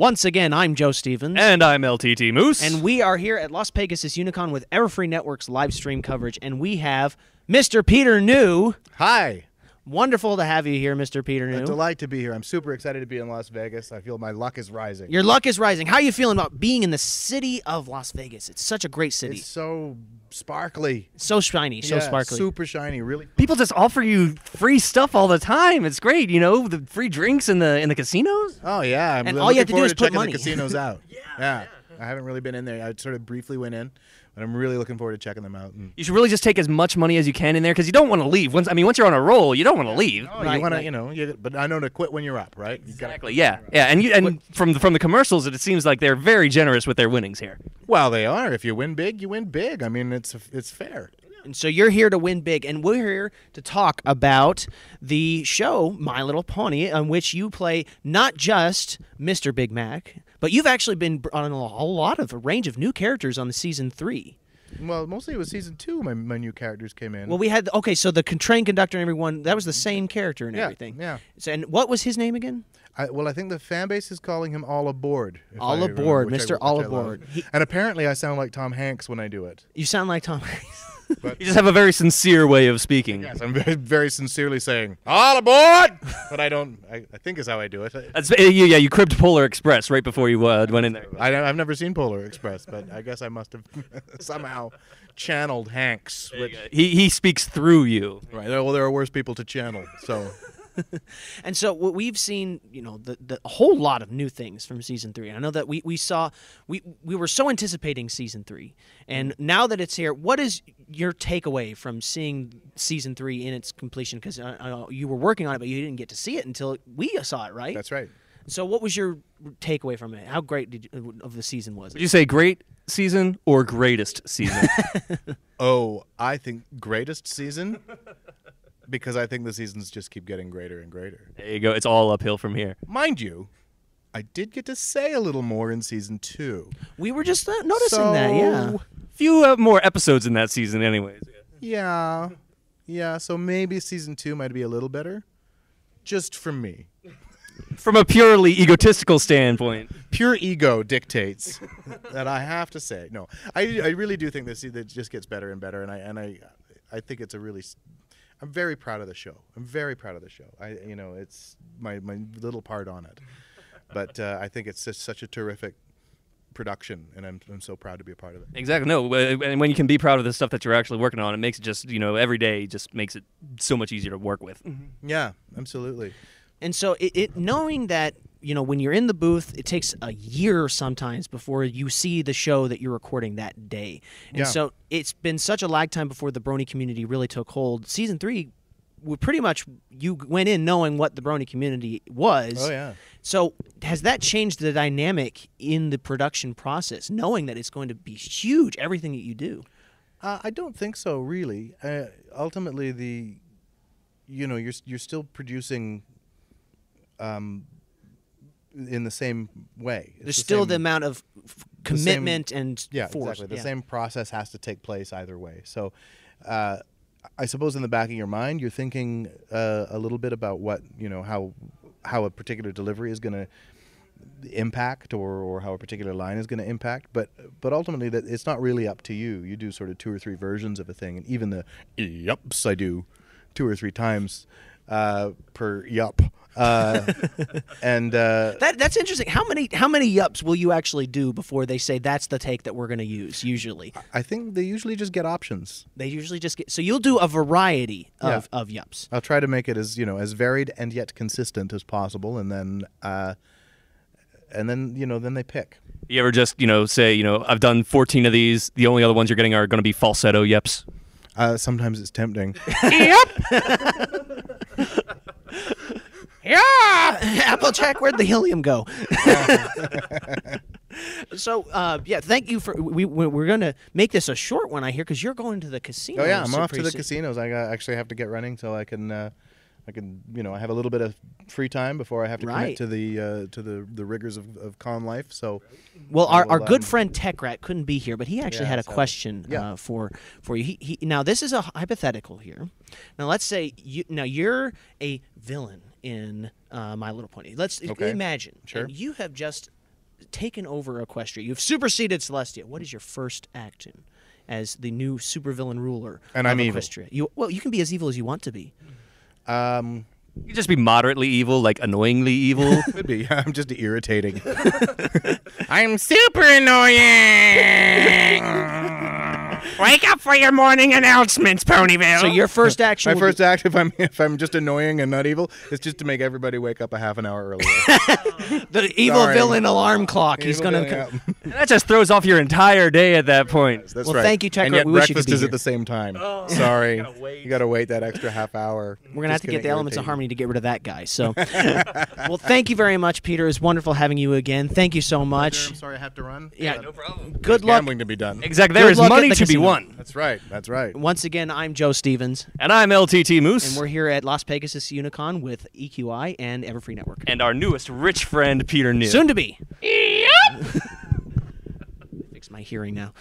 Once again, I'm Joe Stevens. And I'm LTT Moose. And we are here at Las Pegasus Unicon with Everfree Network's live stream coverage. And we have Mr. Peter New. Hi. Wonderful to have you here, Mr. Peter New. A delight to be here. I'm super excited to be in Las Vegas. I feel my luck is rising. Your luck is rising. How are you feeling about being in the city of Las Vegas? It's such a great city. It's so sparkly. So shiny, so sparkly. Super shiny, really. People just offer you free stuff all the time. It's great, you know, the free drinks in the casinos. Oh, yeah. And all you have to do is put money. The casinos out. yeah. I haven't really been in there. I sort of briefly went in, but I'm really looking forward to checking them out. You should really just take as much money as you can in there because you don't want to leave. Once you're on a roll, you don't want to leave. Oh, you want to, but I know to quit when you're up, right? Exactly. Yeah. And from the commercials, it seems like they're very generous with their winnings here. Well, they are. If you win big, you win big. I mean, it's fair. And so you're here to win big, and we're here to talk about the show My Little Pony, on which you play not just Mr. Big Mac, but you've actually been on a range of new characters on the season 3. Well, mostly it was season 2 my new characters came in. Well, we had, so the train conductor and everyone, that was the same character and everything. Yeah. So, and what was his name again? I think the fan base is calling him All Aboard. All Aboard, Mr. All Aboard. And apparently I sound like Tom Hanks when I do it. You sound like Tom Hanks. You just have a very sincere way of speaking. Yes, I'm very, very sincerely saying, all aboard! But I don't, I think is how I do it. You cribbed Polar Express right before you went in there. I've never seen Polar Express, but I guess I must have somehow channeled Hanks. He speaks through you. Right, well, there are worse people to channel, so... And so we've seen, the whole lot of new things from season 3. And I know that we were so anticipating season 3, and now that it's here, what is your takeaway from seeing season 3 in its completion? Because you were working on it, but you didn't get to see it until we saw it, right? That's right. So what was your takeaway from it? How great of the season was it? Would you say great season or greatest season? Oh, I think greatest season. Because I think the seasons just keep getting greater and greater. There you go. It's all uphill from here. Mind you, I did get to say a little more in season 2. We were just noticing that, yeah. Few more episodes in that season anyways. Yeah, so maybe season 2 might be a little better. Just from me. From a purely egotistical standpoint. Pure ego dictates that I have to say. No, I really do think this it just gets better and better, and I think it's a really... I'm very proud of the show. It's my little part on it, but I think it's just such a terrific production, and I'm so proud to be a part of it. Exactly. No, and when you can be proud of the stuff that you're actually working on, it makes it just every day just makes it so much easier to work with. Mm-hmm. Yeah, absolutely. And so it knowing that when you're in the booth, it takes a year sometimes before you see the show that you're recording that day. And so it's been such a lag time before the Brony community really took hold. Season 3, you went in knowing what the Brony community was. Oh, yeah. So has that changed the dynamic in the production process, knowing that it's going to be huge, everything that you do? I don't think so, really. Ultimately, you're still producing... in the same way. There's still the amount of commitment and force. Exactly. The same process has to take place either way. So I suppose in the back of your mind, you're thinking a little bit about what, how a particular delivery is going to impact or how a particular line is going to impact. But ultimately, that it's not really up to you. You do sort of 2 or 3 versions of a thing. And even the yups I do 2 or 3 times per yup. And that's interesting. How many yups will you actually do before they say that's the take that we're going to use? Usually, I think they usually just get options. They usually just get. So you'll do a variety of yups. I'll try to make it as as varied and yet consistent as possible, and then then they pick. You ever just say I've done 14 of these. The only other ones you're getting are going to be falsetto yeps. Sometimes it's tempting. Yep. Yeah, Applejack, where'd the helium go? So, thank you for. We're going to make this a short one, I hear, because you're going to the casino. Oh yeah, I'm off to the casinos. I actually have to get running so I can I have a little bit of free time before I have to commit to the rigors of con life. So, well, our good friend Tech Rat couldn't be here, but he actually had a question for you. Now this is a hypothetical here. Now let's say you're a villain in My Little Pony. Let's imagine Sure. you have just taken over Equestria. You've superseded Celestia. What is your first action as the new supervillain ruler And of I'm evil. Equestria? You can be as evil as you want to be. You could just be moderately evil, like annoyingly evil. Could be. I'm just irritating. I'm super annoying. Wake up for your morning announcements, Ponyville. So your first action. My first act, if I'm just annoying and not evil, is just to make everybody wake up a half an hour earlier. the evil Sorry. villain alarm clock. He's Evil going villain, to. yeah. That just throws off your entire day at that point. That's Well, right. thank you, Tech And Rat. yet We wish you could breakfast be is here. at the same time. Sorry. You got to wait that extra half hour. We're gonna have Just to get the elements of irritate harmony to get rid of that guy. So, well, thank you very much, Peter. It's wonderful having you again. Thank you so you. much. I'm sorry I have to run. Yeah, No problem. good luck. Gambling to be done. Exactly. Good There is luck at money the to be casino. won. That's right. That's right. Once again, I'm Joe Stevens, And I'm LTT Moose. and we're here at Las Pegasus Unicon with EQI and Everfree Network. And our newest rich friend, Peter New. Soon to be. Yep. Fix my hearing now.